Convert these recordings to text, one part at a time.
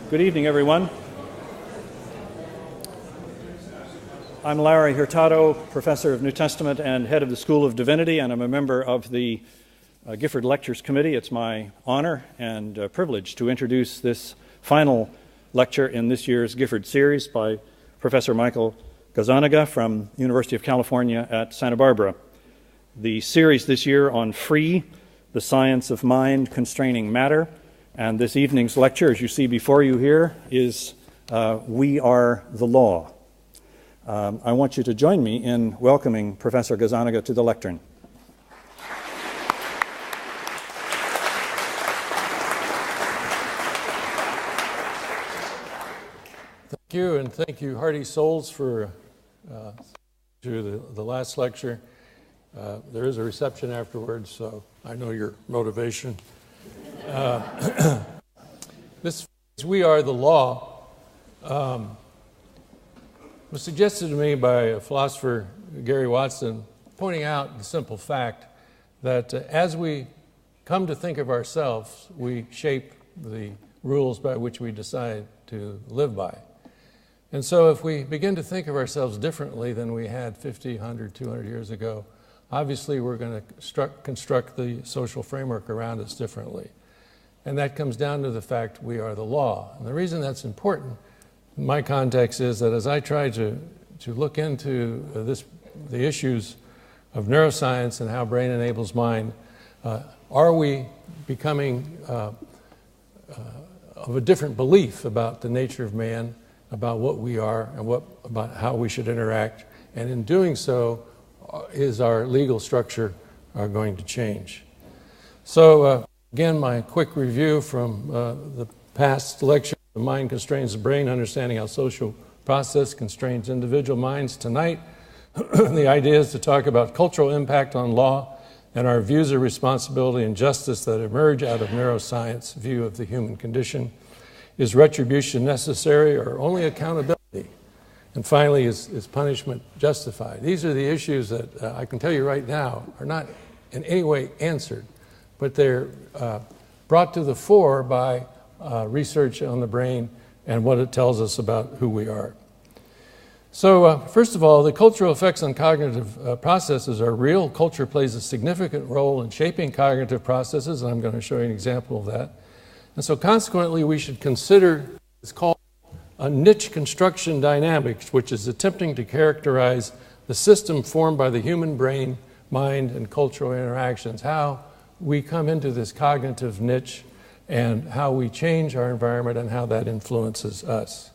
Good evening, everyone. I'm Larry Hurtado, Professor of New Testament and Head of the School of Divinity, and I'm a member of the Gifford Lectures Committee. It's my honor and privilege to introduce this final lecture in this year's Gifford series by Professor Michael Gazzaniga from University of California at Santa Barbara. The series this year on Free, the Science of Mind Constraining Matter, and this evening's lecture, as you see before you here, is We Are the Law. I want you to join me in welcoming Professor Gazzaniga to the lectern. Thank you, and thank you, Hardy Souls, for the last lecture. There is a reception afterwards, so I know your motivation. This phrase, We Are the Law, was suggested to me by a philosopher, Gary Watson, pointing out the simple fact that as we come to think of ourselves, we shape the rules by which we decide to live by. And so if we begin to think of ourselves differently than we had 50, 100, 200 years ago, obviously we're going to construct the social framework around us differently. And that comes down to the fact we are the law. And the reason that's important in my context is that as I try to look into the issues of neuroscience and how brain enables mind, are we becoming of a different belief about the nature of man, about what we are, and about how we should interact? And in doing so, is our legal structure going to change? So again, my quick review from the past lecture, The Mind Constrains the Brain, Understanding How Social Process Constrains Individual Minds. Tonight, the idea is to talk about cultural impact on law and our views of responsibility and justice that emerge out of neuroscience view of the human condition. Is retribution necessary or only accountability? And finally, is punishment justified? These are the issues that I can tell you right now are not in any way answered, but they're brought to the fore by research on the brain and what it tells us about who we are. So first of all, the cultural effects on cognitive processes are real. Culture plays a significant role in shaping cognitive processes, and I'm going to show you an example of that. And so consequently, we should consider what's called a niche construction dynamics, which is attempting to characterize the system formed by the human brain, mind, and cultural interactions, how we come into this cognitive niche and how we change our environment and how that influences us.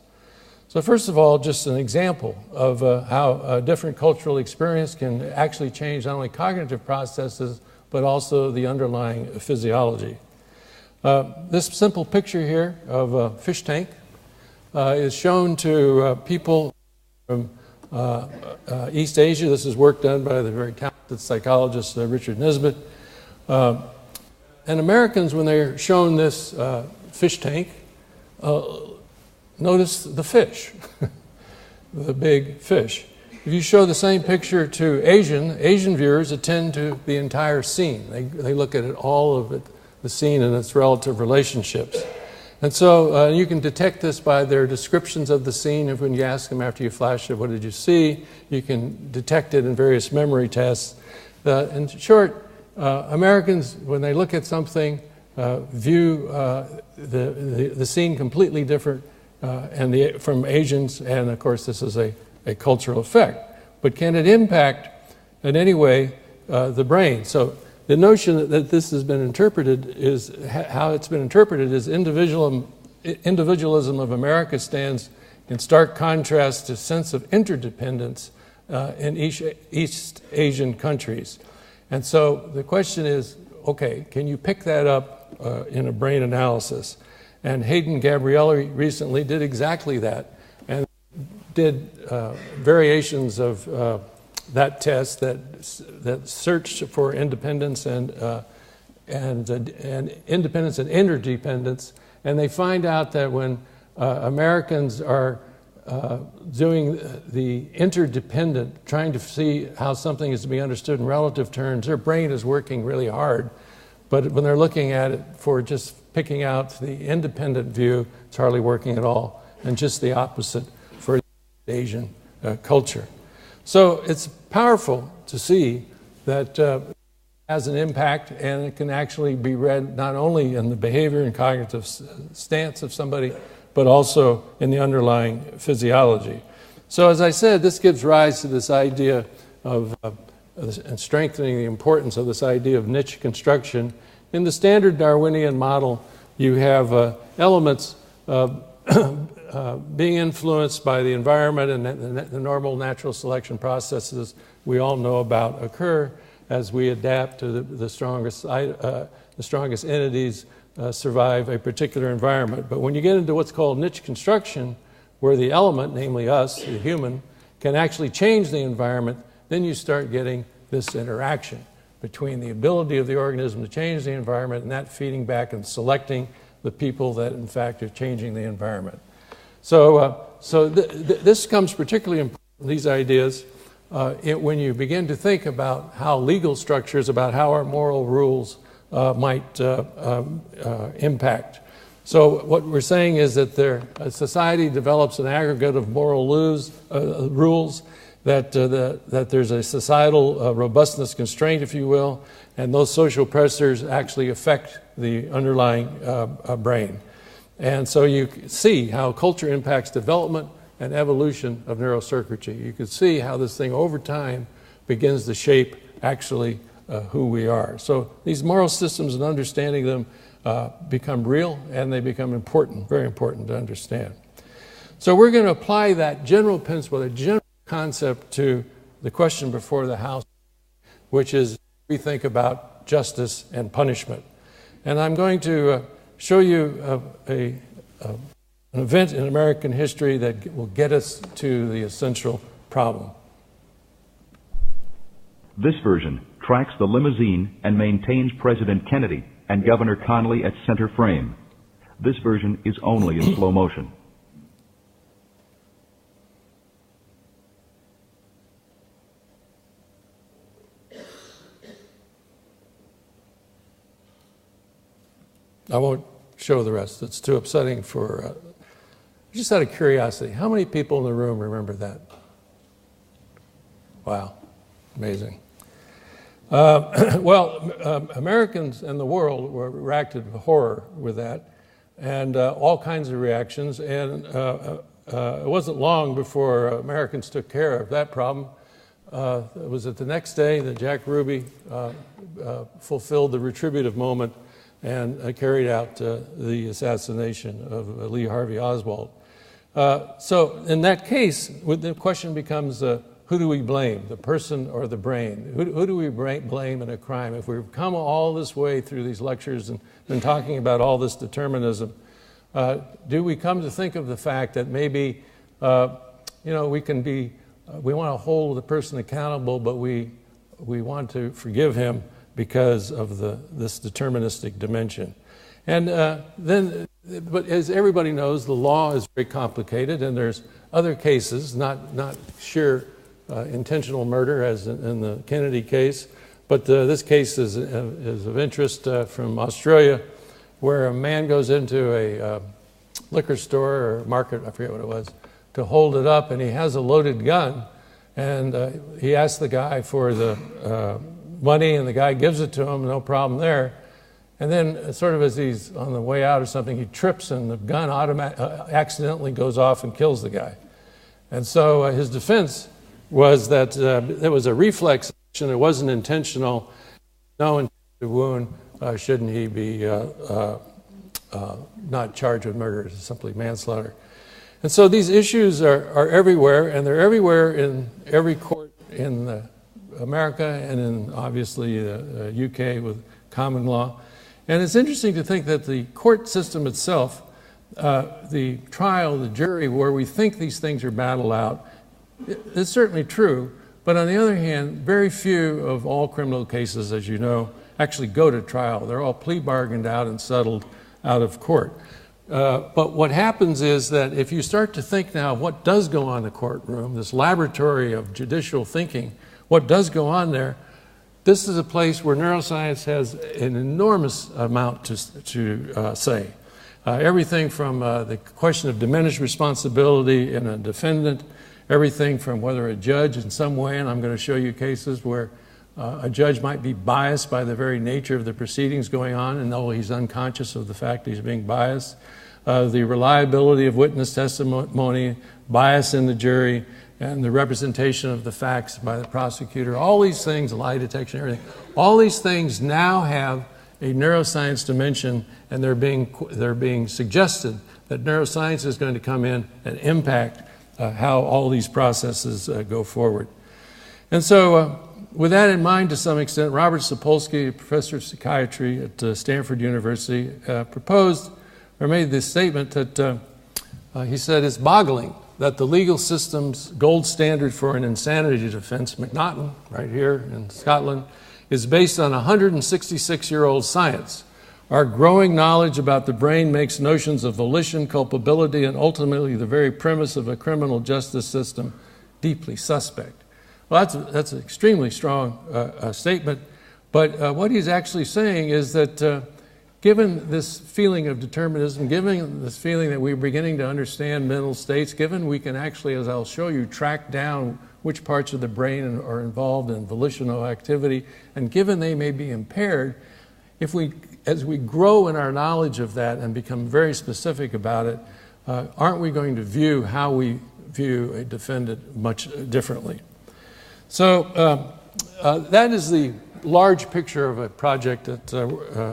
So first of all, just an example of how a different cultural experience can actually change not only cognitive processes, but also the underlying physiology. This simple picture here of a fish tank is shown to people from East Asia. This is work done by the very talented psychologist Richard Nisbett. And Americans, when they're shown this fish tank, notice the fish, the big fish. If you show the same picture to Asian viewers attend to the entire scene. They look at it, all of it, the scene and its relative relationships. And so you can detect this by their descriptions of the scene. If when you ask them after you flash it, what did you see? You can detect it in various memory tests. In short, Americans, when they look at something, view the scene completely different from Asians, and of course this is a cultural effect. But can it impact in any way the brain? So the notion that this has been interpreted is, how it's been interpreted is individualism of America stands in stark contrast to sense of interdependence in East Asian countries. And so the question is, okay, can you pick that up in a brain analysis? And Hayden Gabrielli recently did exactly that and did variations of that test that searched for independence and independence and interdependence. And they find out that when Americans are doing the interdependent, trying to see how something is to be understood in relative terms, their brain is working really hard. But when they're looking at it for just picking out the independent view, it's hardly working at all, and just the opposite for Asian culture. So it's powerful to see that it has an impact, and it can actually be read not only in the behavior and cognitive stance of somebody, but also in the underlying physiology. So as I said, this gives rise to this idea of and strengthening the importance of this idea of niche construction. In the standard Darwinian model, you have elements being influenced by the environment, and the normal natural selection processes we all know about occur as we adapt to the strongest entities survive a particular environment. But when you get into what's called niche construction, where the element, namely us, the human, can actually change the environment, then you start getting this interaction between the ability of the organism to change the environment and that feeding back and selecting the people that, in fact, are changing the environment. So, this comes particularly important, these ideas, when you begin to think about how legal structures, about how our moral rules might impact. So what we're saying is that a society develops an aggregate of moral rules, that there's a societal robustness constraint, if you will, and those social pressures actually affect the underlying brain. And so you see how culture impacts development and evolution of neurocircuitry. You can see how this thing over time begins to shape actually who we are. So these moral systems and understanding them become real, and they become important, very important to understand. So we're going to apply that general principle, the general concept, to the question before the House, which is we think about justice and punishment. And I'm going to show you an event in American history that will get us to the essential problem. This version tracks the limousine and maintains President Kennedy and Governor Connally at center frame. This version is only in slow motion. I won't show the rest. It's too upsetting for... just out of curiosity, how many people in the room remember that? Wow, amazing. Americans and the world were reacted with horror with that, and all kinds of reactions, and it wasn't long before Americans took care of that problem. It was at the next day that Jack Ruby fulfilled the retributive moment and carried out the assassination of Lee Harvey Oswald. So in that case, the question becomes, who do we blame, the person or the brain? Who do we blame in a crime? If we've come all this way through these lectures and been talking about all this determinism, do we come to think of the fact that maybe, we want to hold the person accountable, but we want to forgive him because of this deterministic dimension? And but as everybody knows, the law is very complicated, and there's other cases, not sheer intentional murder as in the Kennedy case, but this case is of interest from Australia, where a man goes into a liquor store or market, I forget what it was, to hold it up, and he has a loaded gun, and he asks the guy for the money, and the guy gives it to him, no problem there. And then sort of as he's on the way out or something, he trips and the gun accidentally goes off and kills the guy. And so his defense was that it was a reflex action, it wasn't intentional, no intentional wound, shouldn't he be not charged with murder, it's simply manslaughter. And so these issues are everywhere, and they're everywhere in every court in America and in obviously the UK with common law. And it's interesting to think that the court system itself, the trial, the jury, where we think these things are battled out, it's certainly true, but on the other hand, very few of all criminal cases, as you know, actually go to trial. They're all plea bargained out and settled out of court. But what happens is that if you start to think now what does go on in the courtroom, this laboratory of judicial thinking, what does go on there, this is a place where neuroscience has an enormous amount to say. Everything from the question of diminished responsibility in a defendant, everything from whether a judge in some way, and I'm going to show you cases where a judge might be biased by the very nature of the proceedings going on, and though he's unconscious of the fact he's being biased, the reliability of witness testimony, bias in the jury, and the representation of the facts by the prosecutor, all these things, lie detection, everything, all these things now have a neuroscience dimension, and they're being suggested that neuroscience is going to come in and impact how all these processes go forward. And so with that in mind, to some extent, Robert Sapolsky, a professor of psychiatry at Stanford University, proposed or made this statement that he said, it's boggling that the legal system's gold standard for an insanity defense, McNaughton, right here in Scotland, is based on 166-year-old science. Our growing knowledge about the brain makes notions of volition, culpability, and ultimately the very premise of a criminal justice system deeply suspect. Well, that's an extremely strong statement, but what he's actually saying is that given this feeling of determinism, given this feeling that we're beginning to understand mental states, given we can actually, as I'll show you, track down which parts of the brain are involved in volitional activity, and given they may be impaired, as we grow in our knowledge of that and become very specific about it, aren't we going to view how we view a defendant much differently? So that is the large picture of a project that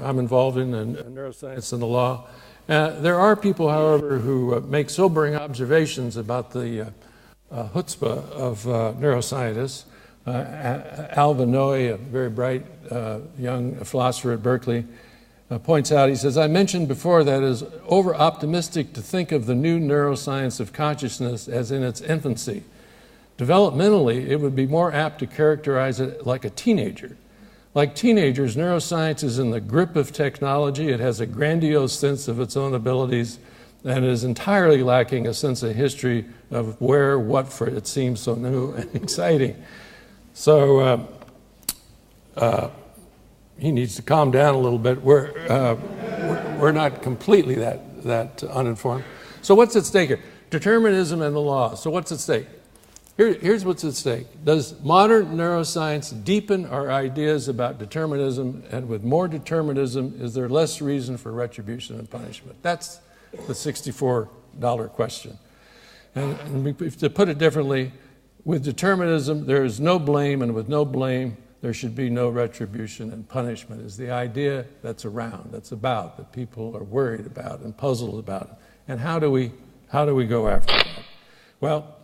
I'm involved in neuroscience and the law. There are people, however, who make sobering observations about the chutzpah of neuroscientists. Alvin Noy, a very bright young philosopher at Berkeley, points out, he says, I mentioned before that it is over-optimistic to think of the new neuroscience of consciousness as in its infancy. Developmentally, it would be more apt to characterize it like a teenager. Like teenagers, neuroscience is in the grip of technology. It has a grandiose sense of its own abilities, and it is entirely lacking a sense of history of where, what, for it seems so new and exciting. So he needs to calm down a little bit. We're not completely that uninformed. So what's at stake here? Determinism and the law. So what's at stake? Here's what's at stake. Does modern neuroscience deepen our ideas about determinism, and with more determinism, is there less reason for retribution and punishment? That's the $64 question. And to put it differently, with determinism, there is no blame, and with no blame, there should be no retribution and punishment, is the idea that's around, that's about, that people are worried about and puzzled about. And how do we go after that? Well,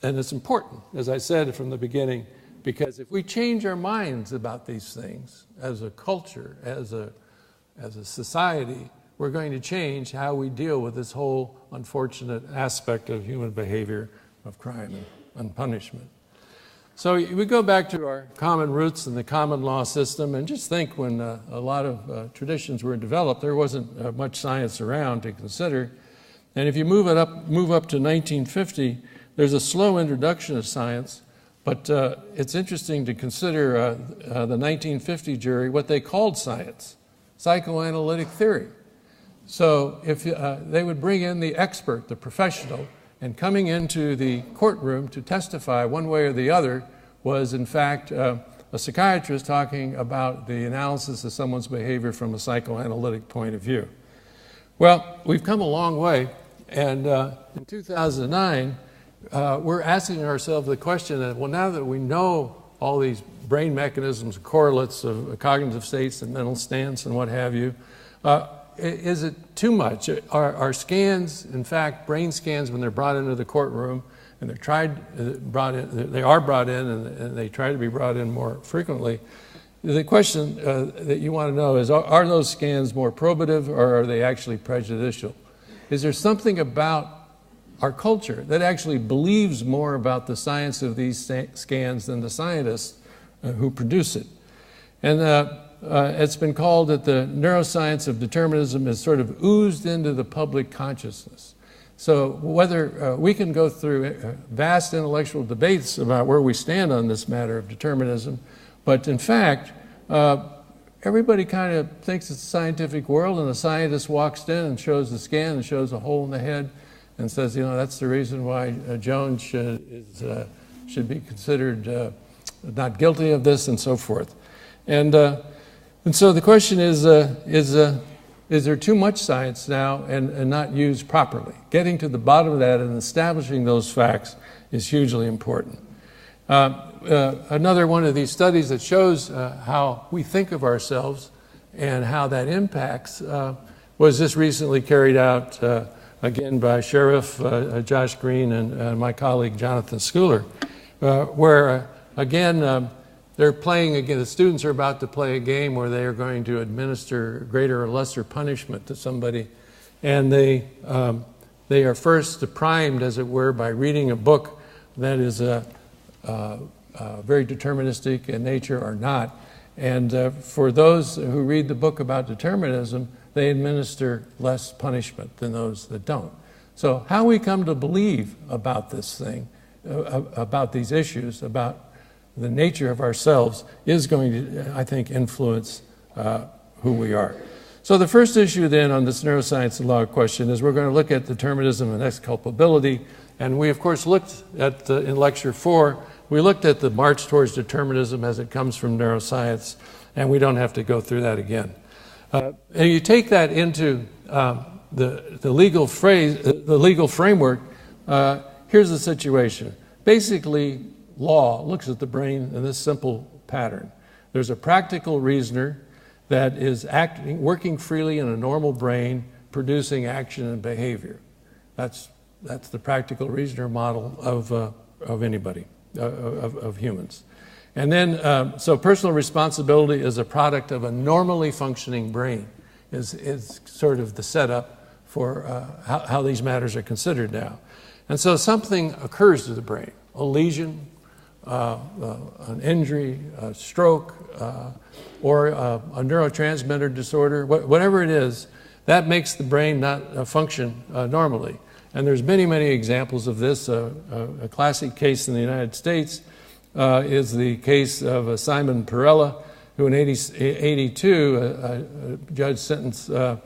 and it's important, as I said from the beginning, because if we change our minds about these things as a culture, as a society, we're going to change how we deal with this whole unfortunate aspect of human behavior of crime and punishment. So we go back to our common roots in the common law system, and just think when a lot of traditions were developed, there wasn't much science around to consider. And if you move up to 1950, there's a slow introduction of science, but it's interesting to consider the 1950 jury, what they called science, psychoanalytic theory. So if they would bring in the expert, the professional, and coming into the courtroom to testify one way or the other was, in fact, a psychiatrist talking about the analysis of someone's behavior from a psychoanalytic point of view. Well, we've come a long way, and in 2009, we're asking ourselves the question that, well, now that we know all these brain mechanisms, correlates of cognitive states and mental stance and what have you, is it too much? Are scans, in fact, brain scans, when they're brought into the courtroom, and they are brought in, and they try to be brought in more frequently, the question that you want to know is, are those scans more probative, or are they actually prejudicial? Is there something about our culture that actually believes more about the science of these scans than the scientists who produce it? And it's been called that the neuroscience of determinism has sort of oozed into the public consciousness. So whether we can go through vast intellectual debates about where we stand on this matter of determinism, but in fact, everybody kind of thinks it's a scientific world, and the scientist walks in and shows the scan and shows a hole in the head and says, you know, that's the reason why Jones should be considered not guilty of this, and so forth. And so the question is there too much science now and not used properly? Getting to the bottom of that and establishing those facts is hugely important. Another one of these studies that shows how we think of ourselves and how that impacts was just recently carried out again by Sheriff Josh Green and my colleague Jonathan Schooler, where again they're playing again. The students are about to play a game where they are going to administer greater or lesser punishment to somebody, and they are first primed, as it were, by reading a book that is very deterministic in nature or not. And for those who read the book about determinism, they administer less punishment than those that don't. So how we come to believe about this thing, about these issues, about the nature of ourselves, is going to, I think, influence who we are. So the first issue then on this neuroscience and law question is we're going to look at determinism and exculpability. And we, of course, looked at, in Lecture 4, we looked at the march towards determinism as it comes from neuroscience, and we don't have to go through that again. And you take that into the legal framework, here's the situation. Basically, law looks at the brain in this simple pattern. There's a practical reasoner that is working freely in a normal brain, producing action and behavior. That's the practical reasoner model of anybody, of humans. And then, so personal responsibility is a product of a normally functioning brain, is sort of the setup for how these matters are considered now. And so something occurs to the brain, a lesion, an injury, a stroke, or a neurotransmitter disorder, whatever it is, that makes the brain not function normally. And there's many, many examples of this. A classic case in the United States is the case of Simon Perella, who in 1982, a judge sentenced to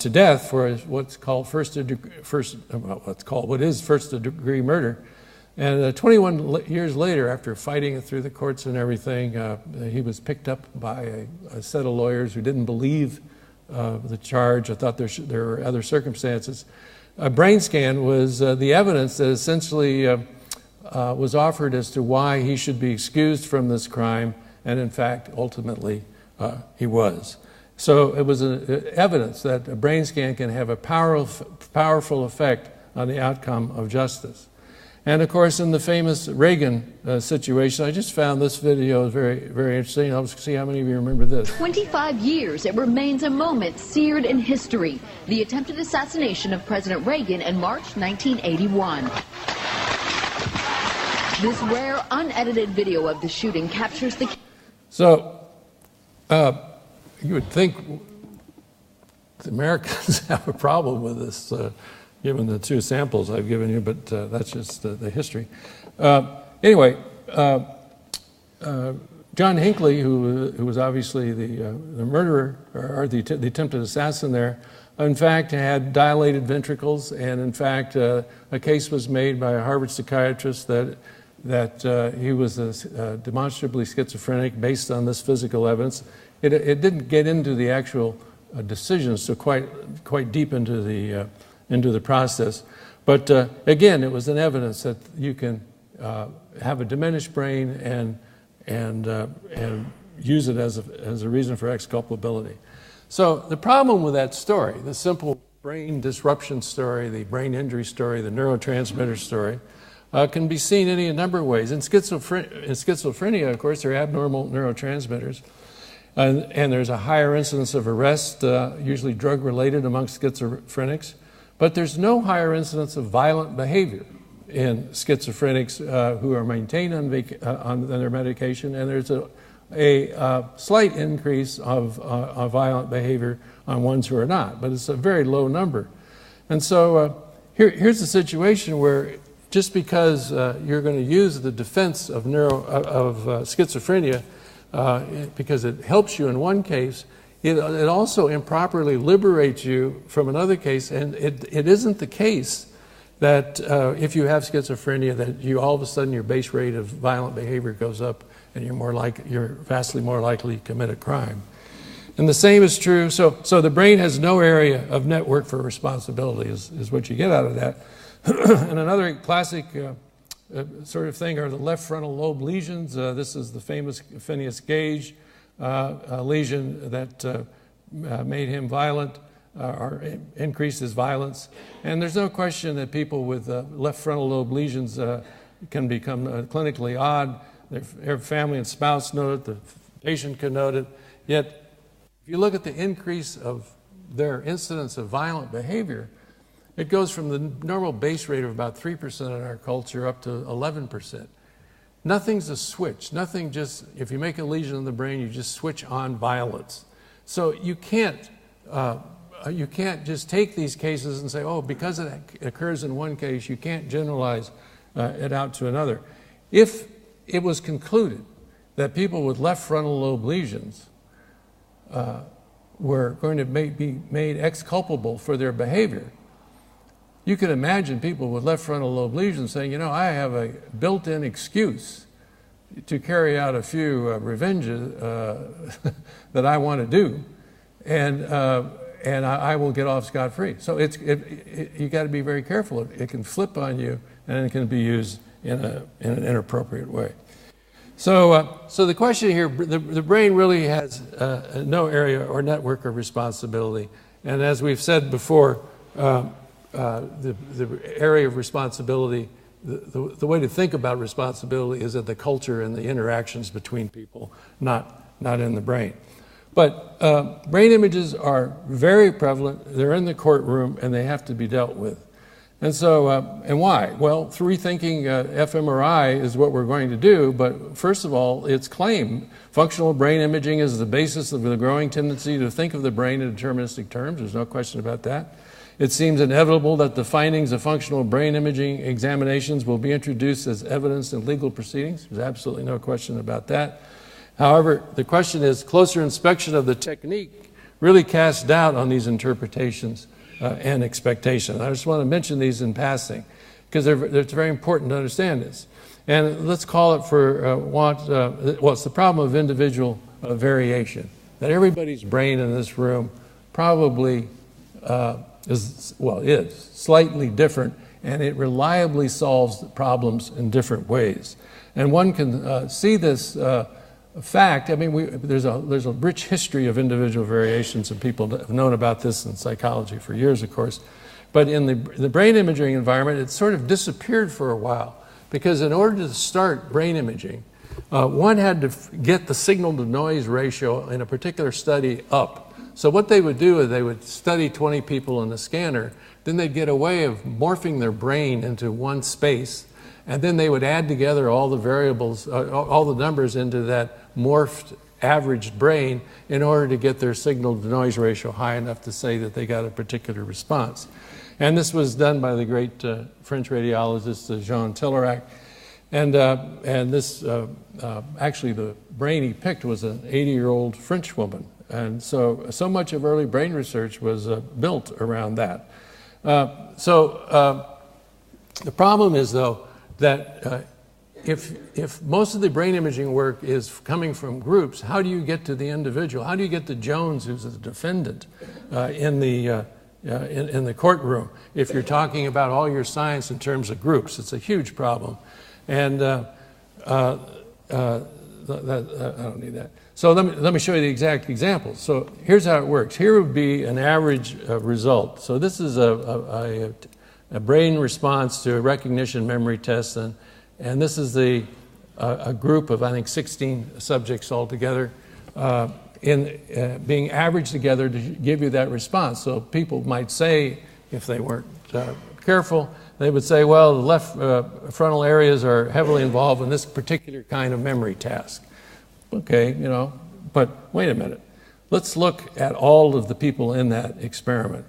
death for what's called what is first-degree murder. And 21 years later, after fighting it through the courts and everything, he was picked up by a set of lawyers who didn't believe the charge. I thought there were other circumstances. A brain scan was the evidence that essentially was offered as to why he should be excused from this crime, and in fact, ultimately, he was. So it was evidence that a brain scan can have a powerful effect on the outcome of justice. And of course, in the famous Reagan situation, I just found this video very, very interesting. I'll see how many of you remember this. 25 years, it remains a moment seared in history. The attempted assassination of President Reagan in March 1981. This rare, unedited video of the shooting captures the... So, you would think the Americans have a problem with this, given the two samples I've given you, but that's just the history. Anyway, John Hinckley, who was obviously the murderer, or the attempted assassin there, in fact had dilated ventricles, and in fact a case was made by a Harvard psychiatrist that he was demonstrably schizophrenic based on this physical evidence. It didn't get into the actual decisions, so quite deep into the process. But again, it was an evidence that you can have a diminished brain and use it as a reason for exculpability. So the problem with that story, the simple brain disruption story, the brain injury story, the neurotransmitter story, can be seen in any number of ways. In schizophrenia, of course, there are abnormal neurotransmitters, and there's a higher incidence of arrest, usually drug-related amongst schizophrenics. But there's no higher incidence of violent behavior in schizophrenics who are maintained on their medication, and there's a slight increase of violent behavior on ones who are not, but it's a very low number. And so here's the situation where just because you're going to use the defense of schizophrenia because it helps you in one case, it also improperly liberates you from another case. And it isn't the case that if you have schizophrenia, that you all of a sudden your base rate of violent behavior goes up and you're vastly more likely to commit a crime. And the same is true. So the brain has no area of network for responsibility is what you get out of that. And another classic sort of thing are the left frontal lobe lesions. This is the famous Phineas Gage lesion that made him violent or increased his violence. And there's no question that people with left frontal lobe lesions can become clinically odd. Their family and spouse note it, the patient can note it. Yet, if you look at the increase of their incidence of violent behavior, it goes from the normal base rate of about 3% in our culture up to 11%. Nothing's a switch. Nothing just, if you make a lesion in the brain, you just switch on violence. So you can't just take these cases and say, oh, because it occurs in one case, you can't generalize it out to another. If it was concluded that people with left frontal lobe lesions were going to be made exculpable for their behavior, you can imagine people with left frontal lobe lesions saying, you know, I have a built-in excuse to carry out a few revenges that I want to do, and I will get off scot-free. So you got to be very careful. It can flip on you, and it can be used in an inappropriate way. So the question here, the brain really has no area or network of responsibility, and as we've said before, the area of responsibility, the way to think about responsibility is in the culture and the interactions between people, not in the brain. But brain images are very prevalent. They're in the courtroom, and they have to be dealt with. And so, and why? Well, rethinking fMRI is what we're going to do, but first of all, its claim, functional brain imaging is the basis of the growing tendency to think of the brain in deterministic terms. There's no question about that. It seems inevitable that the findings of functional brain imaging examinations will be introduced as evidence in legal proceedings. There's absolutely no question about that. However, the question is, closer inspection of the technique really casts doubt on these interpretations and expectations. I just want to mention these in passing because it's very important to understand this. And let's call it for it's the problem of individual variation. That everybody's brain in this room probably is slightly different, and it reliably solves problems in different ways. And one can see this fact. I mean, there's a rich history of individual variations, and people have known about this in psychology for years, of course. But in the brain imaging environment, it sort of disappeared for a while, because in order to start brain imaging, one had to get the signal-to-noise ratio in a particular study up. So what they would do is they would study 20 people in the scanner, then they'd get a way of morphing their brain into one space, and then they would add together all the variables, all the numbers into that morphed averaged brain in order to get their signal-to-noise ratio high enough to say that they got a particular response. And this was done by the great French radiologist Jean Tillerac. And this, actually the brain he picked was an 80-year-old French woman. And so much of early brain research was built around that. The problem is, though, that if most of the brain imaging work is coming from groups, how do you get to the individual? How do you get to Jones, who's the defendant, in the courtroom? If you're talking about all your science in terms of groups, it's a huge problem. And I don't need that. So let me show you the exact example. So here's how it works. Here would be an average result. So this is a brain response to a recognition memory test, and this is a group of, I think, 16 subjects altogether being averaged together to give you that response. So people might say, if they weren't careful, they would say, well, the left frontal areas are heavily involved in this particular kind of memory task. Okay, but wait a minute. Let's look at all of the people in that experiment.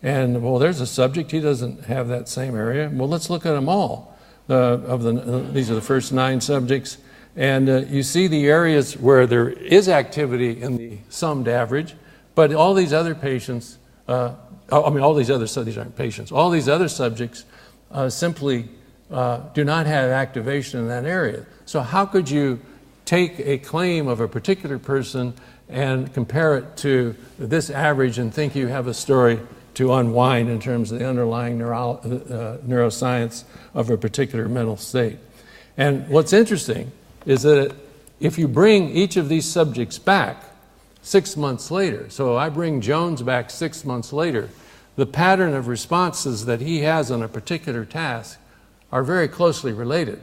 And, well, there's a subject, he doesn't have that same area. Well, let's look at them all. These are the first 9 subjects. And you see the areas where there is activity in the summed average, but all these other patients, all these other studies aren't patients, all these other subjects simply do not have activation in that area. So how could you take a claim of a particular person and compare it to this average and think you have a story to unwind in terms of the underlying neuroscience of a particular mental state? And what's interesting is that if you bring each of these subjects back 6 months later, so I bring Jones back 6 months later, the pattern of responses that he has on a particular task are very closely related.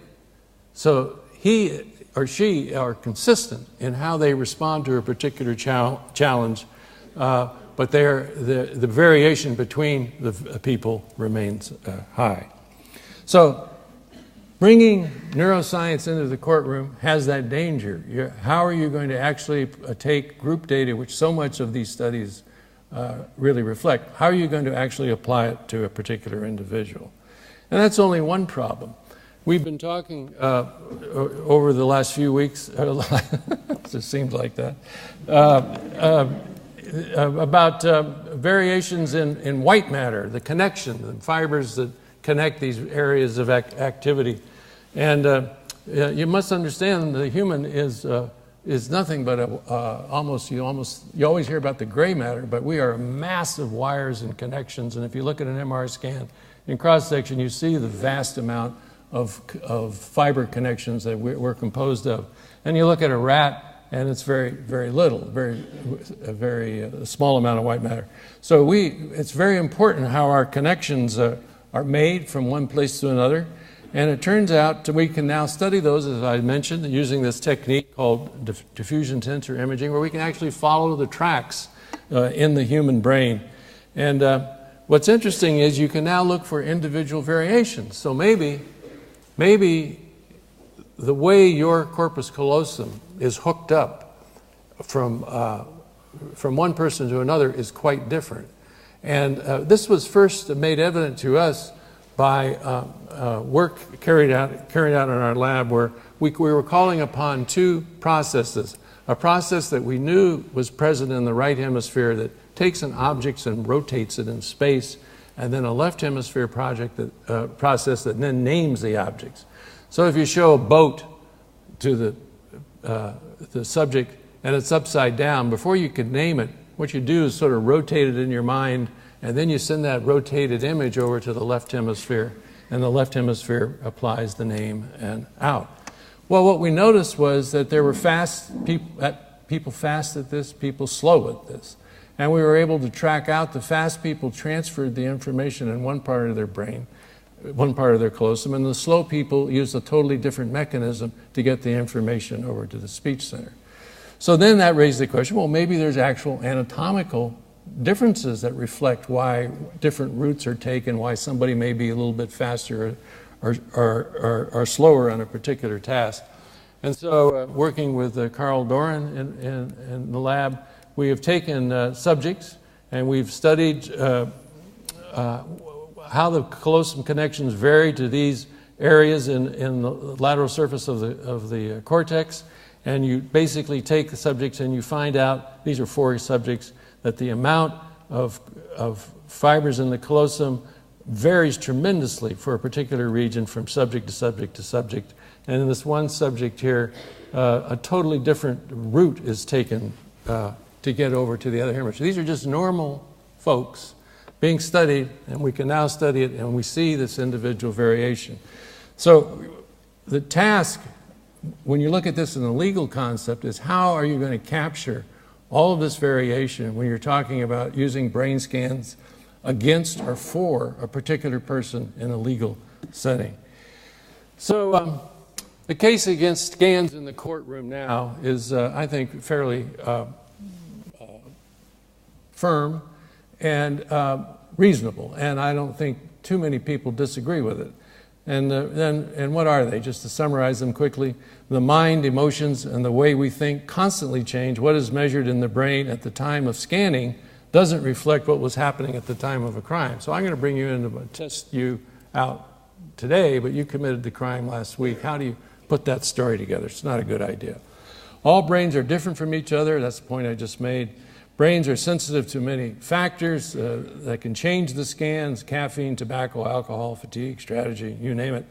So he or she are consistent in how they respond to a particular challenge, but the variation between the people remains high. So bringing neuroscience into the courtroom has that danger. How are you going to actually take group data, which so much of these studies really reflect, how are you going to actually apply it to a particular individual? And that's only one problem. We've been talking over the last few weeks, it just seems like that, about variations in white matter, the connection, the fibers that connect these areas of activity. And you must understand the human is nothing but you always hear about the gray matter, but we are massive wires and connections. And if you look at an MR scan in cross-section, you see the vast amount of fiber connections that we're composed of. And you look at a rat, and it's very, very little, a very small amount of white matter. So it's very important how our connections are made from one place to another. And it turns out we can now study those, as I mentioned, using this technique called diffusion tensor imaging, where we can actually follow the tracks in the human brain. And what's interesting is you can now look for individual variations. So maybe the way your corpus callosum is hooked up from one person to another is quite different. And this was first made evident to us by work carried out in our lab, where we were calling upon two processes. A process that we knew was present in the right hemisphere that takes an object and rotates it in space, and then a left hemisphere process that then names the objects. So if you show a boat to the subject and it's upside down, before you can name it, what you do is sort of rotate it in your mind, and then you send that rotated image over to the left hemisphere, and the left hemisphere applies the name and out. Well, what we noticed was that there were people fast at this, people slow at this. And we were able to track out the fast people transferred the information in one part of their brain, one part of their callosum, and the slow people used a totally different mechanism to get the information over to the speech center. So then that raised the question, well, maybe there's actual anatomical differences that reflect why different routes are taken, why somebody may be a little bit faster or slower on a particular task. And so working with Carl Doran in the lab, we have taken subjects and we've studied how the callosum connections vary to these areas in the lateral surface of the cortex. And you basically take the subjects and you find out, these are 4 subjects, that the amount of fibers in the callosum varies tremendously for a particular region from subject to subject to subject. And in this one subject here, a totally different route is taken to get over to the other hemisphere. These are just normal folks being studied, and we can now study it, and we see this individual variation. So the task, when you look at this in a legal concept, is how are you going to capture all of this variation when you're talking about using brain scans against or for a particular person in a legal setting. So the case against scans in the courtroom now is, I think, fairly firm and reasonable, and I don't think too many people disagree with it. And what are they? Just to summarize them quickly, the mind, emotions, and the way we think constantly change. What is measured in the brain at the time of scanning doesn't reflect what was happening at the time of a crime. So I'm going to bring you in to test you out today, but you committed the crime last week. How do you put that story together. It's not a good idea. All brains are different from each other. That's the point I just made. Brains are sensitive to many factors that can change the scans: caffeine, tobacco, alcohol, fatigue, strategy, you name it.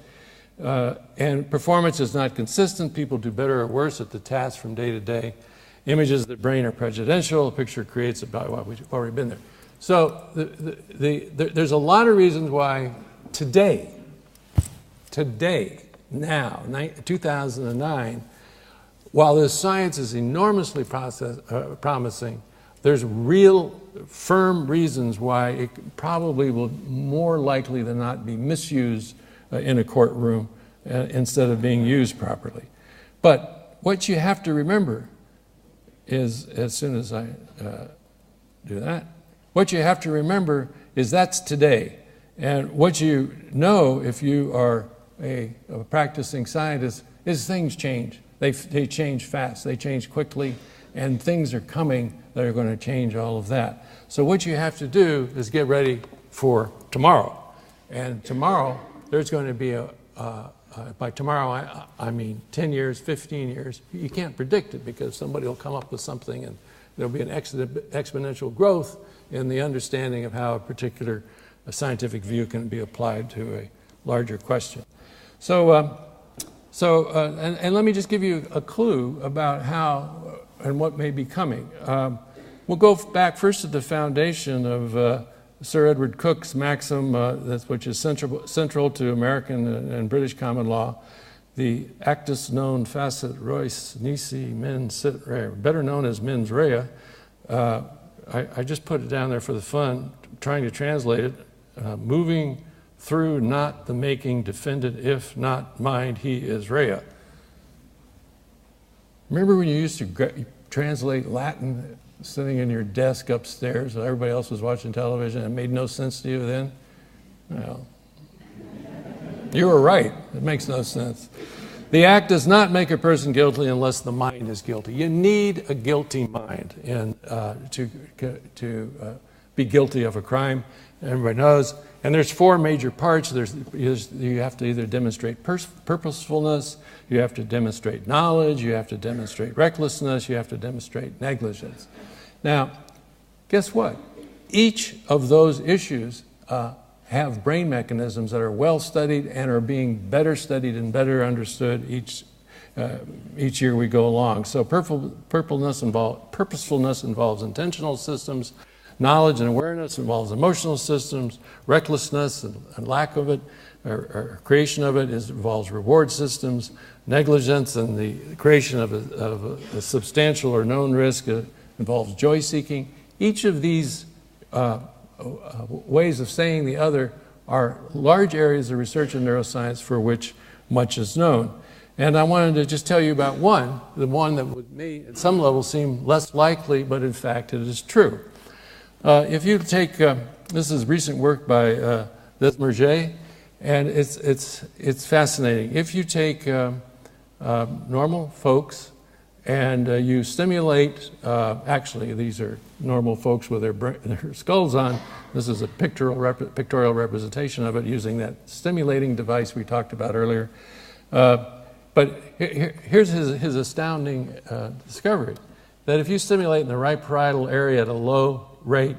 And performance is not consistent. People do better or worse at the task from day to day. Images of the brain are prejudicial. A picture creates about what we've already been there. So there's a lot of reasons why today, now, 2009, while this science is enormously promising, there's real firm reasons why it probably will more likely than not be misused in a courtroom instead of being used properly. But what you have to remember is, as soon as I do that, what you have to remember is that's today. And what you know, if you are a practicing scientist, is things change. They change fast, they change quickly, and things are coming that are going to change all of that. So what you have to do is get ready for tomorrow. And tomorrow, there's going to be by tomorrow, I mean 10 years, 15 years. You can't predict it because somebody will come up with something and there'll be an exponential growth in the understanding of how a particular scientific view can be applied to a larger question. And let me just give you a clue about how and what may be coming. We'll go back first to the foundation of Sir Edward Coke's maxim, which is central to American and British common law, the actus non facit rois nisi mens sit rea, better known as mens rea. I just put it down there for the fun, trying to translate it. Moving through not the making, defendant, if not mind, he is rea. Remember when you used to translate Latin sitting in your desk upstairs while everybody else was watching television? It made no sense to you then? Well, you were right. It makes no sense. The act does not make a person guilty unless the mind is guilty. You need a guilty mind to be guilty of a crime. Everybody knows. And there's four major parts. You have to either demonstrate purposefulness, you have to demonstrate knowledge, you have to demonstrate recklessness, you have to demonstrate negligence. Now, guess what? Each of those issues have brain mechanisms that are well studied and are being better studied and better understood each year we go along. So purposefulness involves intentional systems. Knowledge and awareness involves emotional systems. Recklessness and lack of it, or creation of it, involves reward systems. Negligence and the creation of a substantial or known risk involves joy seeking. Each of these ways of saying the other are large areas of research in neuroscience for which much is known. And I wanted to just tell you about one, the one that would me at some level seem less likely, but in fact it is true. If you take, this is recent work by Desmerget, and it's fascinating. If you take normal folks and you stimulate, actually these are normal folks with their skulls on. This is a pictorial representation of it using that stimulating device we talked about earlier. But here's his astounding discovery, that if you stimulate in the right parietal area at a low rate,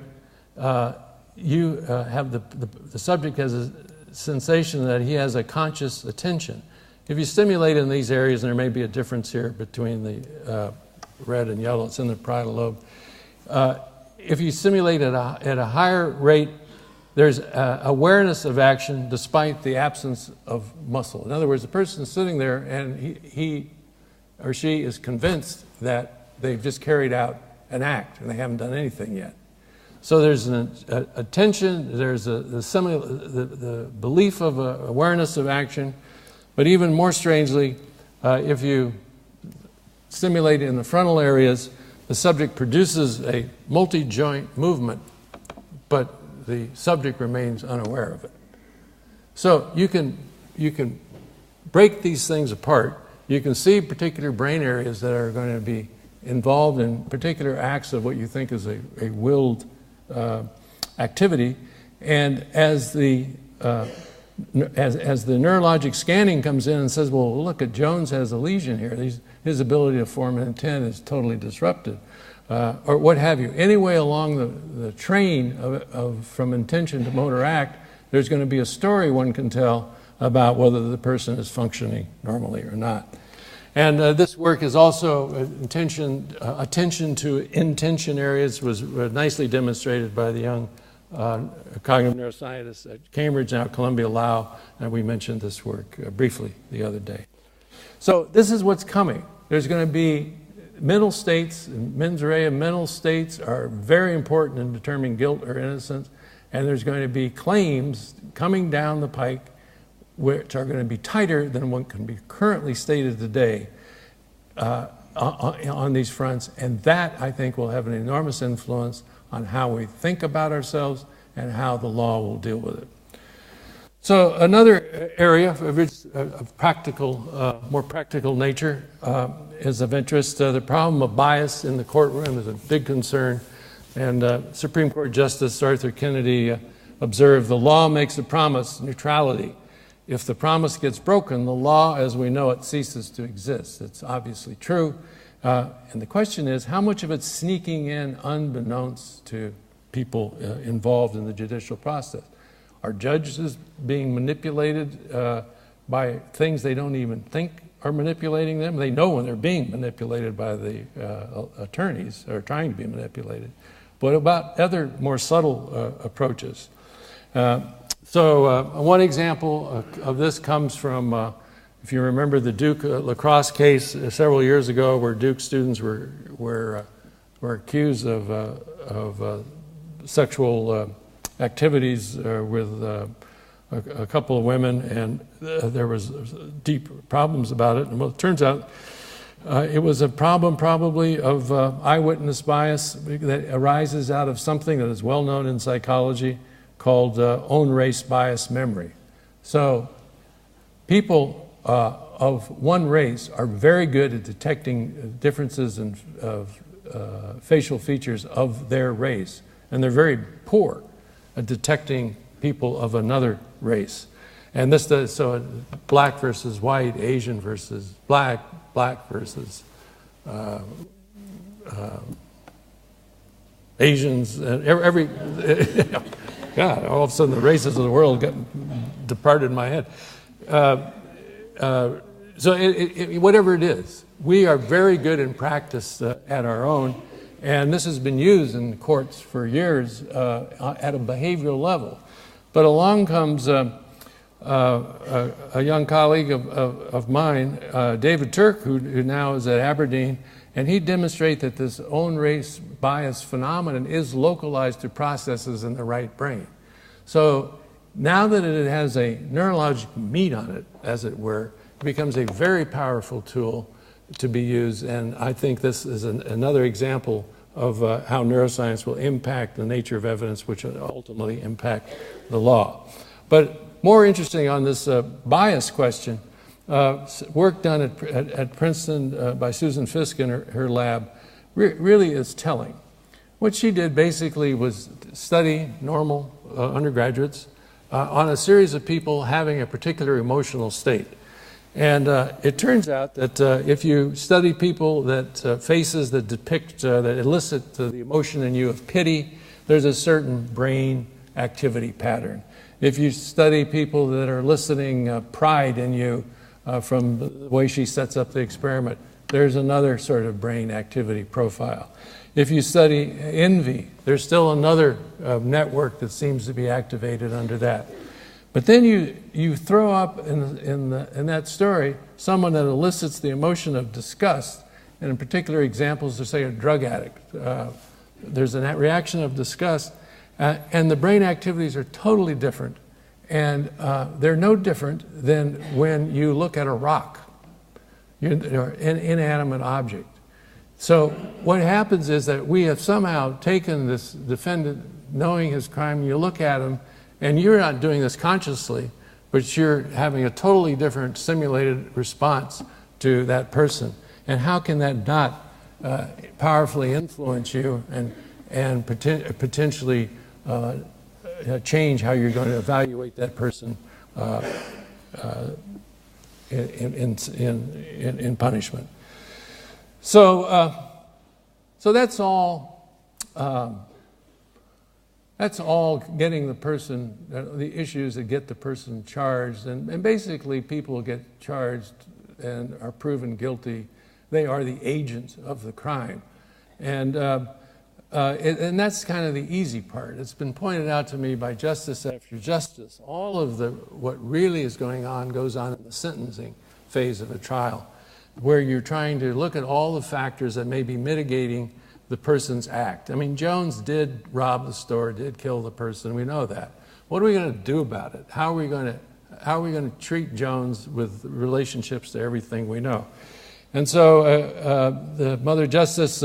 you have the subject has a sensation that he has a conscious attention. If you stimulate in these areas, and there may be a difference here between the red and yellow, it's in the parietal lobe. If you stimulate at a higher rate, there's awareness of action despite the absence of muscle. In other words, the person is sitting there and he or she is convinced that they've just carried out an act and they haven't done anything yet. So there's an attention, there's the belief of awareness of action, but even more strangely, if you stimulate in the frontal areas, the subject produces a multi-joint movement, but the subject remains unaware of it. So you can break these things apart. You can see particular brain areas that are going to be involved in particular acts of what you think is a willed activity, and as the as the neurologic scanning comes in and says, well, look at Jones has a lesion here. His ability to form an intent is totally disrupted, or what have you. Anyway, along the train from intention to motor act, there's going to be a story one can tell about whether the person is functioning normally or not. And this work is also attention to intention areas was nicely demonstrated by the young cognitive neuroscientists at Cambridge, now Columbia Lau, and we mentioned this work briefly the other day. So this is what's coming. There's going to be mental states, mens rea mental states are very important in determining guilt or innocence, and there's going to be claims coming down the pike which are going to be tighter than what can be currently stated today on these fronts, and that, I think, will have an enormous influence on how we think about ourselves and how the law will deal with it. So another area of practical, more practical nature is of interest. The problem of bias in the courtroom is a big concern, and Supreme Court Justice Arthur Kennedy observed, the law makes a promise, neutrality. If the promise gets broken, the law as we know it ceases to exist. It's obviously true. And the question is, how much of it's sneaking in unbeknownst to people involved in the judicial process? Are judges being manipulated by things they don't even think are manipulating them? They know when they're being manipulated by the attorneys, or trying to be manipulated. But about other more subtle approaches. So one example of this comes from, if you remember the Duke lacrosse case several years ago, where Duke students were accused of sexual activities with a couple of women, and there was deep problems about it. And well, it turns out it was a problem probably of eyewitness bias that arises out of something that is well known in psychology called own race bias memory. So people of one race are very good at detecting differences in facial features of their race, and they're very poor at detecting people of another race. And this does, so black versus white, Asian versus black, black versus Asians, every God, all of a sudden the races of the world got departed in my head. So whatever it is, we are very good in practice at our own, and this has been used in courts for years at a behavioral level. But along comes a young colleague of mine, David Turk, who now is at Aberdeen, and he demonstrates that this own race bias phenomenon is localized to processes in the right brain. So now that it has a neurologic meat on it, as it were, it becomes a very powerful tool to be used, and I think this is another example of how neuroscience will impact the nature of evidence, which will ultimately impact the law. But more interesting on this bias question, work done at Princeton by Susan Fisk in her lab really is telling. What she did basically was study normal undergraduates on a series of people having a particular emotional state. And it turns out that if you study people that faces that depict, that elicit the emotion in you of pity, there's a certain brain activity pattern. If you study people that are eliciting pride in you from the way she sets up the experiment, there's another sort of brain activity profile. If you study envy, there's still another network that seems to be activated under that. But then you throw up in that story someone that elicits the emotion of disgust, and in particular examples to say a drug addict. There's a reaction of disgust, and the brain activities are totally different, and they're no different than when you look at a rock, an inanimate object. So what happens is that we have somehow taken this defendant knowing his crime, you look at him, and you're not doing this consciously, but you're having a totally different simulated response to that person. And how can that not powerfully influence you and potentially change how you're going to evaluate that person in punishment. So that's all. That's all getting the person, the issues that get the person charged, and basically people get charged and are proven guilty. They are the agents of the crime, and that's kind of the easy part. It's been pointed out to me by justice after justice. All of what really is going on goes on in the sentencing phase of a trial, where you're trying to look at all the factors that may be mitigating the person's act. I mean, Jones did rob the store, did kill the person. We know that. What are we going to do about it? How are we going to treat Jones with relationships to everything we know? And so the Mother Justice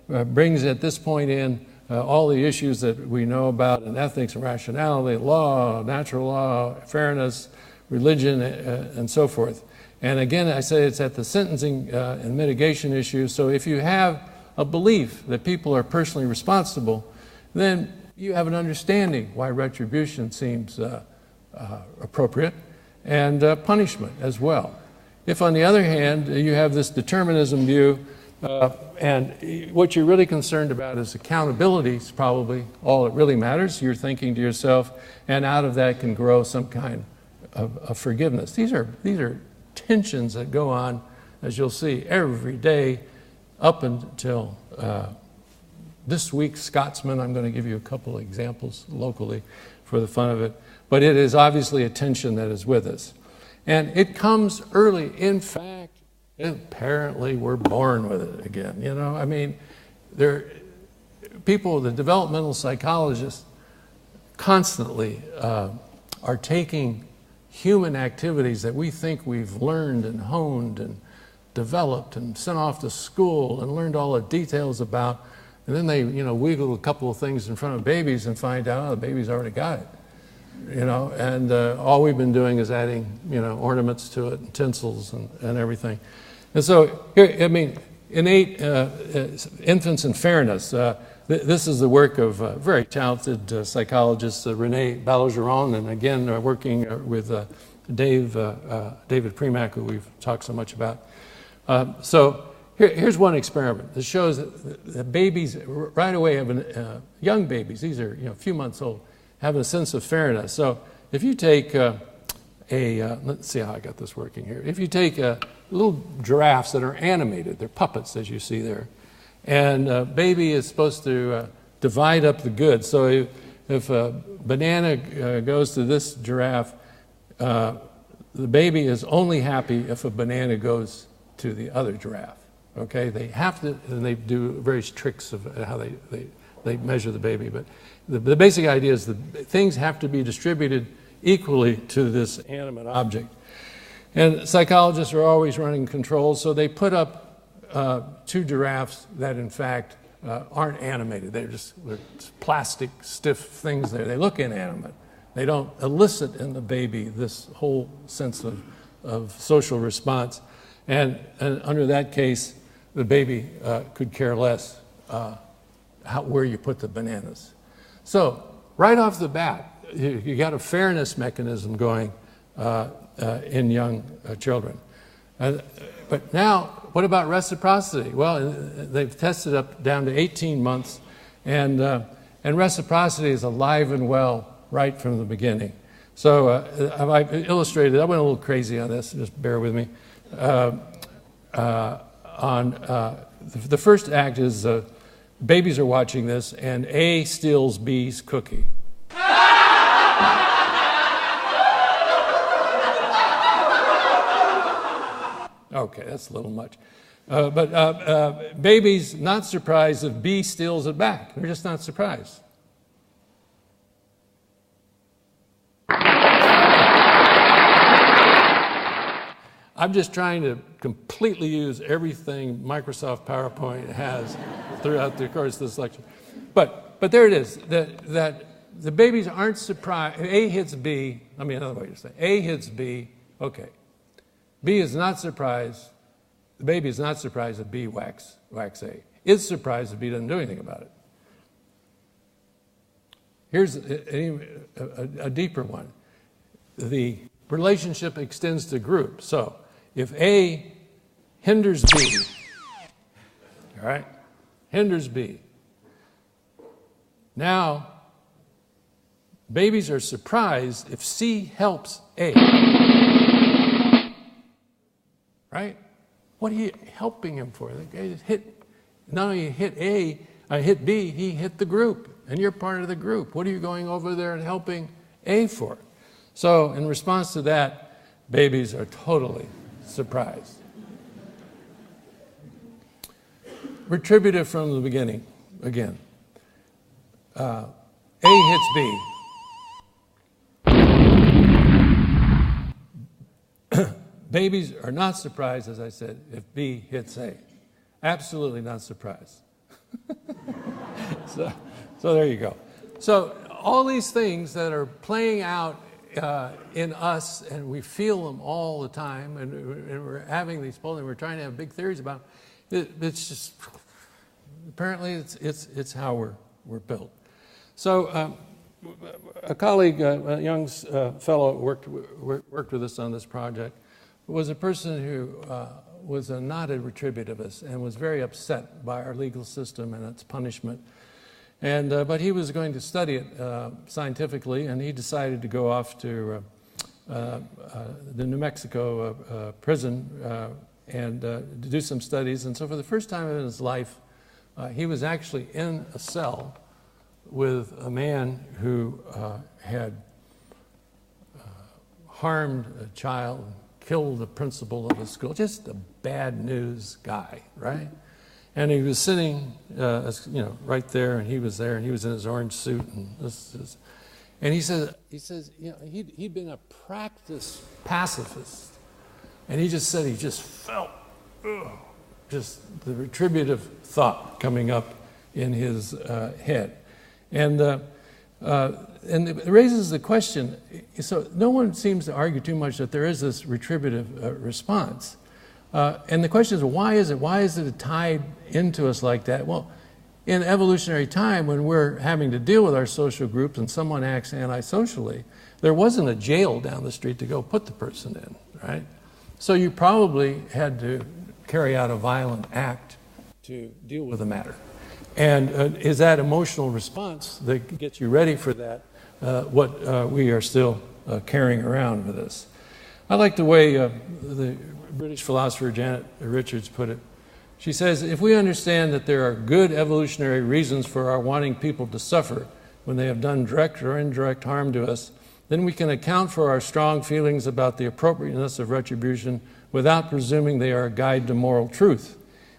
brings at this point in all the issues that we know about in ethics and rationality, law, natural law, fairness, religion, and so forth. And again, I say it's at the sentencing and mitigation issues. So if you have a belief that people are personally responsible, then you have an understanding why retribution seems appropriate, and punishment as well. If, on the other hand, you have this determinism view, and what you're really concerned about is accountability is probably all that really matters. You're thinking to yourself, and out of that can grow some kind of forgiveness. These are tensions that go on, as you'll see, every day, up until this week's Scotsman. I'm going to give you a couple of examples locally for the fun of it. But it is obviously a tension that is with us. And it comes early. In fact, apparently we're born with it again. You know, I mean, people, the developmental psychologists, constantly are taking human activities that we think we've learned and honed and developed and sent off to school and learned all the details about, and then they, wiggle a couple of things in front of babies and find out, oh, the baby's already got it, and all we've been doing is adding, ornaments to it and tinsels and everything. And so here, I mean, innate infants and fairness. This is the work of very talented psychologist René Balageron, and again, working with David Premack, who we've talked so much about. So here's one experiment that shows that babies right away have young babies, these are a few months old, have a sense of fairness. So if you take let's see how I got this working here. If you take little giraffes that are animated, they're puppets as you see there, and baby is supposed to divide up the goods. So if a banana goes to this giraffe, the baby is only happy if a banana goes to the other giraffe. Okay, they have to, and they do various tricks of how they measure the baby. But the basic idea is that things have to be distributed equally to this animate object. And psychologists are always running controls, so they put up two giraffes that in fact aren't animated. They're plastic, stiff things there. They look inanimate. They don't elicit in the baby this whole sense of social response. And under that case, the baby could care less where you put the bananas. So right off the bat, you got a fairness mechanism going in young children. But now, what about reciprocity? Well, they've tested up down to 18 months, and reciprocity is alive and well right from the beginning. So I've illustrated, I went a little crazy on this, just bear with me. The first act is babies are watching this, and A steals B's cookie. Okay, that's a little much. But babies not surprised if B steals it back. They're just not surprised. I'm just trying to completely use everything Microsoft PowerPoint has throughout the course of this lecture. But there it is, that the babies aren't surprised. A hits B, I mean, another way to say it. A hits B, okay. B is not surprised, the baby is not surprised that B whacks A. It's surprised that B doesn't do anything about it. Here's a deeper one. The relationship extends to group. So if A hinders B, all right, hinders B, now babies are surprised if C helps A. Right? What are you helping him for? The guy hit, not only hit hit B, he hit the group, and you're part of the group. What are you going over there and helping A for? So in response to that, babies are totally surprised. Retributive from the beginning, again. A hits B. Babies are not surprised, as I said, if B hits A. Absolutely not surprised. So there you go. So all these things that are playing out in us, and we feel them all the time, and we're having these polls, and we're trying to have big theories about it. It's just, apparently it's how we're built. So a colleague, a young fellow worked with us on this project, was a person who was not a retributivist and was very upset by our legal system and its punishment. And but he was going to study it scientifically, and he decided to go off to the New Mexico prison and to do some studies. And so for the first time in his life, he was actually in a cell with a man who had harmed a child, killed the principal of a school, just a bad news guy, right? And he was sitting, right there, and he was there, and he was in his orange suit, and he says, he'd been a practiced pacifist, and he just said he just felt, just the retributive thought coming up in his head, and it raises the question, so no one seems to argue too much that there is this retributive response. And the question is, why is it? Why is it tied into us like that? Well, in evolutionary time, when we're having to deal with our social groups and someone acts antisocially, there wasn't a jail down the street to go put the person in, right? So you probably had to carry out a violent act to deal with the matter. And is that emotional response that gets you ready for that what we are still carrying around with us? I like the way the British philosopher Janet Richards put it. She says, if we understand that there are good evolutionary reasons for our wanting people to suffer when they have done direct or indirect harm to us, then we can account for our strong feelings about the appropriateness of retribution without presuming they are a guide to moral truth.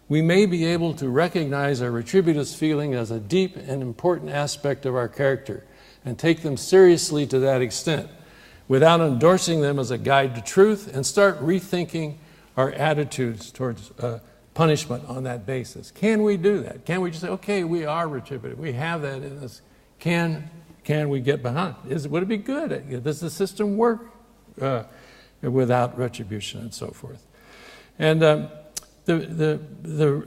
We may be able to recognize our retributive feeling as a deep and important aspect of our character and take them seriously to that extent without endorsing them as a guide to truth, and start rethinking our attitudes towards punishment on that basis. Can we do that? Can we just say, okay, we are retributive, we have that in us. Can we get behind it? Would it be good? Does the system work without retribution and so forth? And the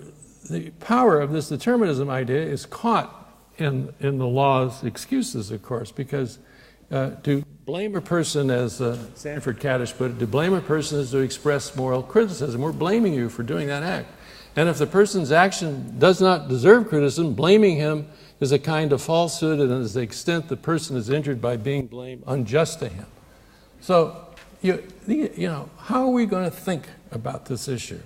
power of this determinism idea is caught in the law's excuses, of course, because to blame a person, as Sanford Kaddish put it, to blame a person is to express moral criticism. We're blaming you for doing that act. And if the person's action does not deserve criticism, blaming him is a kind of falsehood, and is the extent the person is injured by being blamed unjust to him. So, how are we going to think about this issue?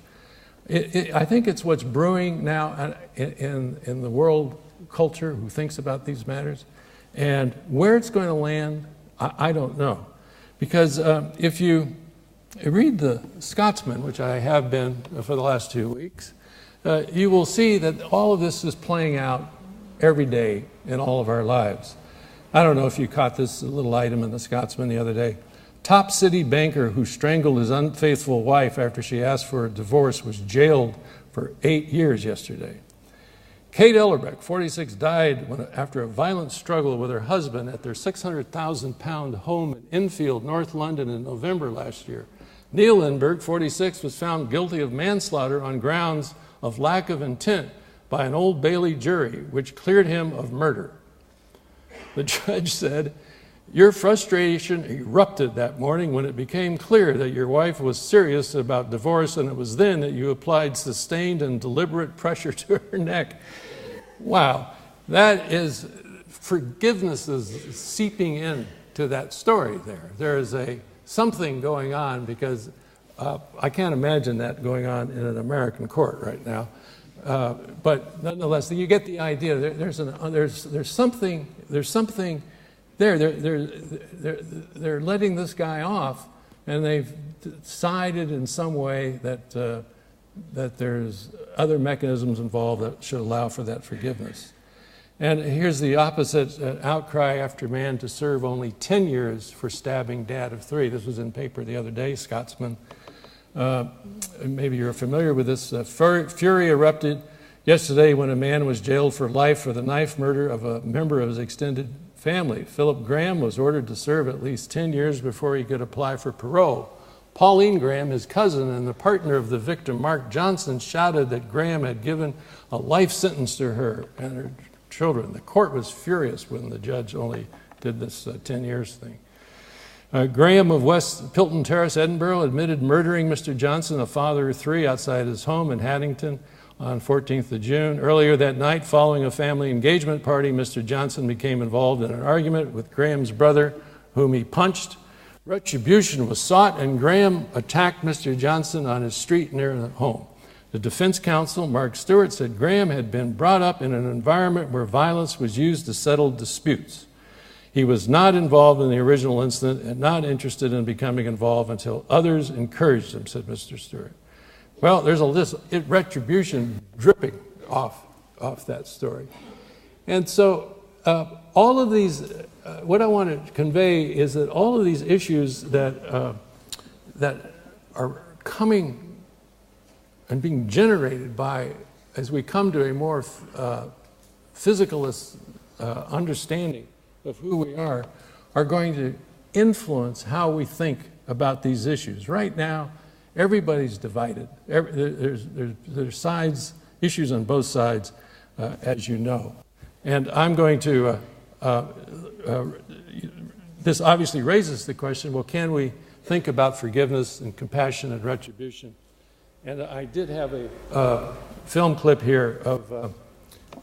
I think it's what's brewing now in the world culture who thinks about these matters. And where it's going to land, I don't know. Because if you read The Scotsman, which I have been for the last 2 weeks, you will see that all of this is playing out every day in all of our lives. I don't know if you caught this little item in The Scotsman the other day. Top city banker who strangled his unfaithful wife after she asked for a divorce was jailed for 8 years yesterday. Kate Ellerbeck, 46, died after a violent struggle with her husband at their £600,000 home in Enfield, North London in November last year. Neil Lindbergh, 46, was found guilty of manslaughter on grounds of lack of intent by an Old Bailey jury, which cleared him of murder. The judge said, Your frustration erupted that morning when it became clear that your wife was serious about divorce, and it was then that you applied sustained and deliberate pressure to her neck. Wow, that is, forgiveness is seeping in to that story there. There is something going on, because I can't imagine that going on in an American court right now. But nonetheless, you get the idea. There's something there. They're letting this guy off, and they've decided in some way that there's other mechanisms involved that should allow for that forgiveness. And here's the opposite outcry after man to serve only 10 years for stabbing dad of 3. This was in paper the other day, Scotsman. Maybe you're familiar with this. Fury erupted yesterday when a man was jailed for life for the knife murder of a member of his extended family. Philip Graham was ordered to serve at least 10 years before he could apply for parole. Pauline Graham, his cousin and the partner of the victim, Mark Johnson, shouted that Graham had given a life sentence to her and her children. The court was furious when the judge only did this 10 years thing. Graham of West Pilton Terrace, Edinburgh, admitted murdering Mr. Johnson, a father of 3, outside his home in Haddington on 14th of June. Earlier that night, following a family engagement party, Mr. Johnson became involved in an argument with Graham's brother, whom he punched. Retribution was sought, and Graham attacked Mr. Johnson on his street near the home. The defense counsel, Mark Stewart, said Graham had been brought up in an environment where violence was used to settle disputes. He was not involved in the original incident and not interested in becoming involved until others encouraged him, said Mr. Stewart. Well, there's retribution dripping off that story. And so all of these, what I want to convey is that all of these issues that are coming and being generated by, as we come to a more physicalist understanding of who we are going to influence how we think about these issues. Right now, everybody's divided. There's sides, issues on both sides, as you know. And I'm going to, this obviously raises the question, well, can we think about forgiveness and compassion and retribution? And I did have a film clip here of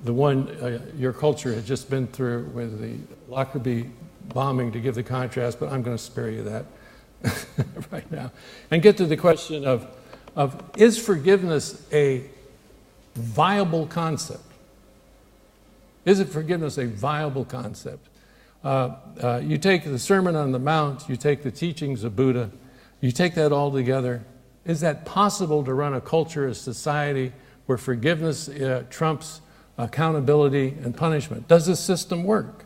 the one your culture has just been through with the Lockerbie bombing, to give the contrast, but I'm going to spare you that right now. And get to the question of is forgiveness a viable concept? Is forgiveness a viable concept? You take the Sermon on the Mount, you take the teachings of Buddha, you take that all together. Is that possible to run a culture, a society, where forgiveness trumps accountability and punishment? Does this system work?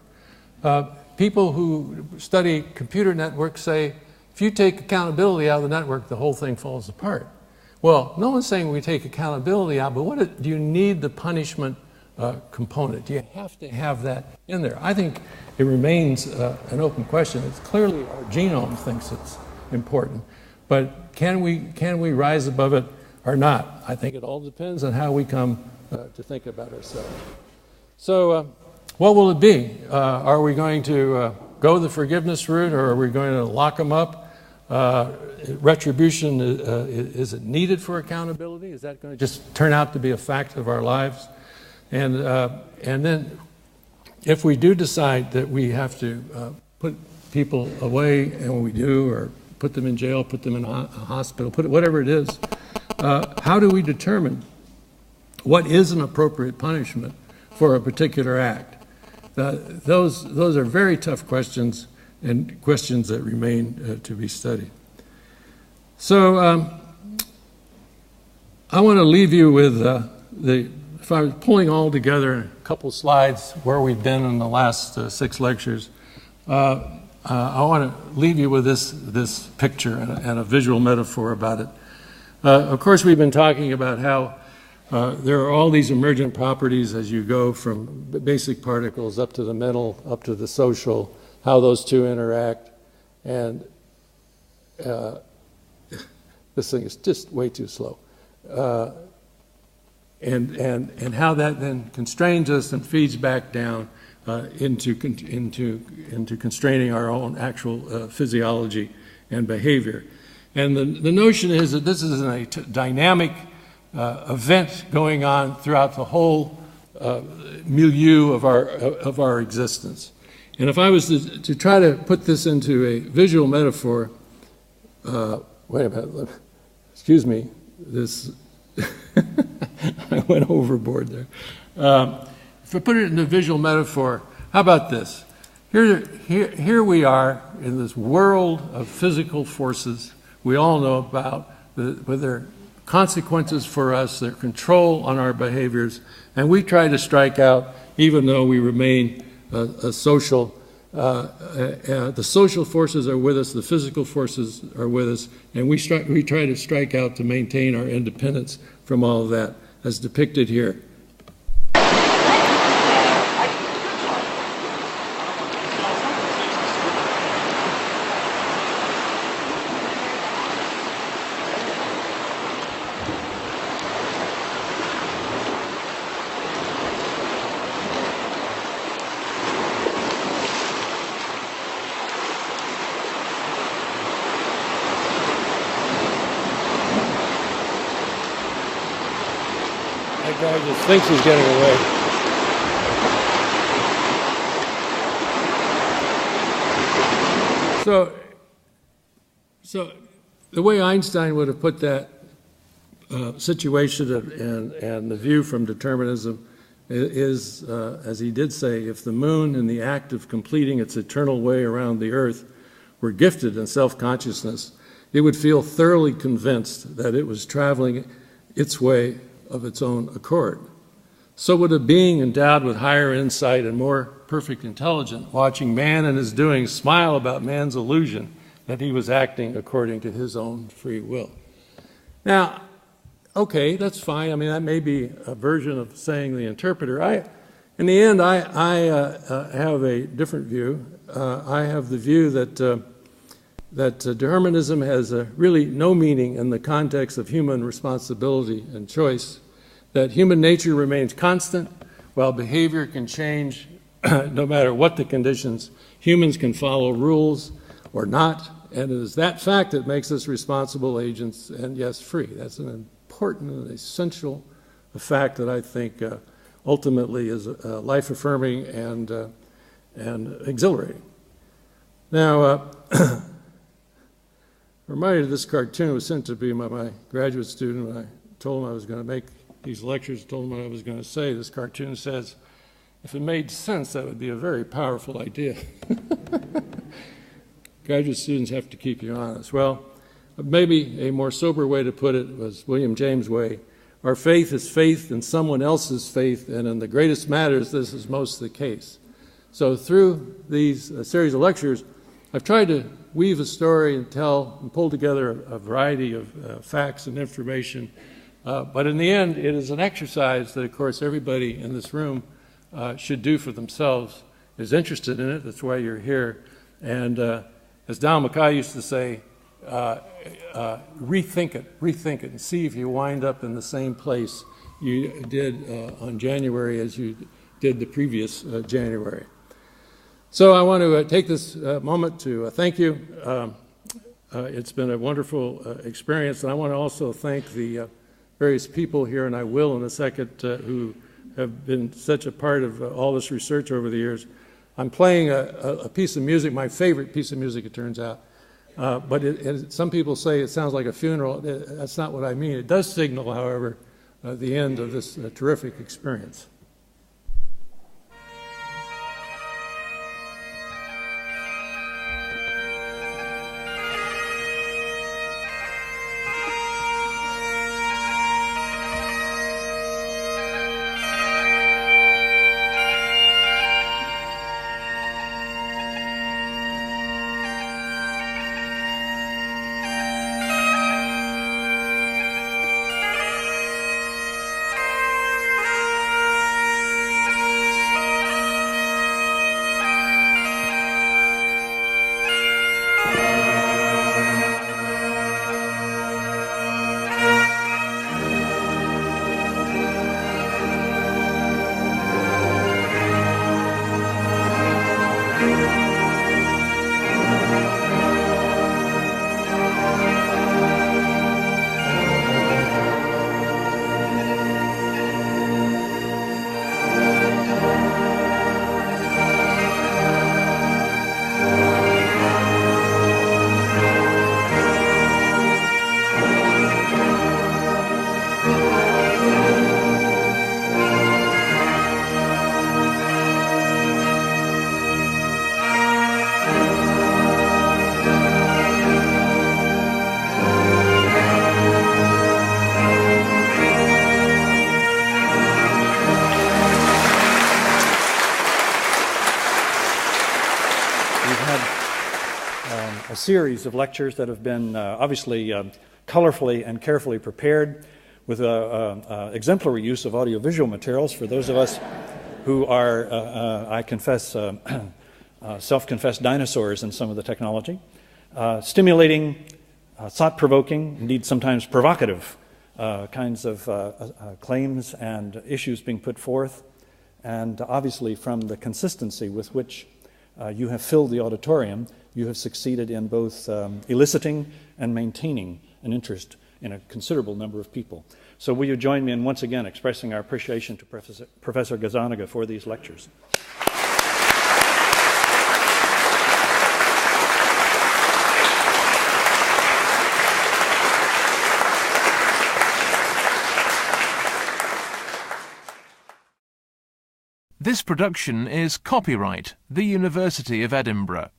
People who study computer networks say, if you take accountability out of the network, the whole thing falls apart. Well, no one's saying we take accountability out, but do you need the punishment component? Do you have to have that in there? I think it remains an open question. It's clearly our genome thinks it's important, but can we rise above it or not? I think it all depends on how we come to think about ourselves. So what will it be? Are we going to go the forgiveness route, or are we going to lock them up? Retribution, is it needed for accountability? Is that going to just turn out to be a fact of our lives? And then if we do decide that we have to put people away, and we do, or put them in jail, put them in a hospital, whatever it is, how do we determine what is an appropriate punishment for a particular act? Those are very tough questions, and questions that remain to be studied. So I want to leave you with if I was pulling all together a couple slides where we've been in the last 6 lectures, I want to leave you with this picture and a visual metaphor about it. Of course, we've been talking about how there are all these emergent properties as you go from basic particles up to the mental, up to the social, how those two interact. And this thing is just way too slow. And how that then constrains us and feeds back down into constraining our own actual physiology and behavior. And the notion is that this is a dynamic event going on throughout the whole milieu of our existence. And if I was to try to put this into a visual metaphor, wait a minute, excuse me, this, I went overboard there. If I put it in a visual metaphor, how about this? Here we are in this world of physical forces we all know about, with their consequences for us, their control on our behaviors, and we try to strike out even though we remain the social forces are with us, the physical forces are with us, and we try to strike out to maintain our independence from all of that, as depicted here. That guy just thinks he's getting away. So the way Einstein would have put that situation and the view from determinism is, as he did say, if the moon in the act of completing its eternal way around the earth were gifted in self-consciousness, it would feel thoroughly convinced that it was traveling its way of its own accord. So would a being endowed with higher insight and more perfect intelligence, watching man and his doings, smile about man's illusion that he was acting according to his own free will. Now, okay, that's fine. I mean, that may be a version of saying the interpreter. In the end, I have a different view. I have the view that determinism has really no meaning in the context of human responsibility and choice, that human nature remains constant while behavior can change no matter what the conditions. Humans can follow rules or not, and it is that fact that makes us responsible agents and, yes, free. That's an important and essential fact that I think ultimately is life-affirming and exhilarating. Now, reminded of this cartoon was sent to me by my graduate student when I told him I was going to make these lectures, told him what I was going to say. This cartoon says, if it made sense, that would be a very powerful idea. Graduate students have to keep you honest. Well, maybe a more sober way to put it was William James' way. Our faith is faith in someone else's faith, and in the greatest matters, this is most the case. So through these series of lectures, I've tried to weave a story and tell and pull together a variety of facts and information. But in the end, it is an exercise that, of course, everybody in this room should do for themselves, is interested in it. That's why you're here. And as Donald Mackay used to say, rethink it, and see if you wind up in the same place you did on January as you did the previous January. So I want to take this moment to thank you. It's been a wonderful experience, and I want to also thank the various people here, and I will in a second, who have been such a part of all this research over the years. I'm playing a piece of music, my favorite piece of music, it turns out. But some people say it sounds like a funeral. That's not what I mean. It does signal, however, the end of this terrific experience. a series of lectures that have been obviously colorfully and carefully prepared with exemplary use of audiovisual materials for those of us who are, I confess, self-confessed dinosaurs in some of the technology, stimulating, thought-provoking, indeed sometimes provocative kinds of claims and issues being put forth, and obviously from the consistency with which you have filled the auditorium, you have succeeded in both eliciting and maintaining an interest in a considerable number of people. So will you join me in once again expressing our appreciation to Professor Gazzaniga for these lectures. This production is copyright the University of Edinburgh.